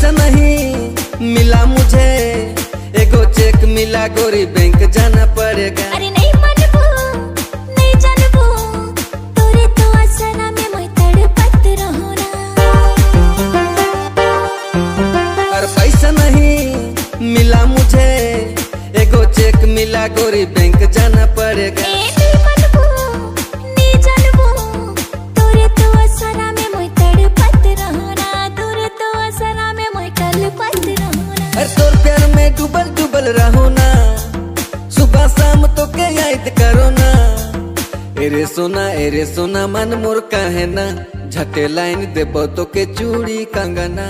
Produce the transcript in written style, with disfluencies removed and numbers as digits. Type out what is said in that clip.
पैसा नहीं मिला मुझे, एगो चेक मिला गोरी बैंक जाना पड़ेगा। अरे नहीं मानबो नहीं जानबो, तोरे तो असरा में मैं तड़पत रहूं ना। और पैसा नहीं मिला मुझे, एगो चेक मिला गोरी बैंक जाना पड़ेगा। नहीं मानबो नहीं जानबो, तोरे तो असरा में मैं तड़पत रहूं ना, तोरे तो असरा में मैं तड़पत रहूं ना। अरे तोर प्यार में डूबल डूबल रहो ना, सुबह शाम तो के याद करो ना। एरे सोना मन मोर काहे ना, झटे लाइन देबो तो के चूड़ी कंगना।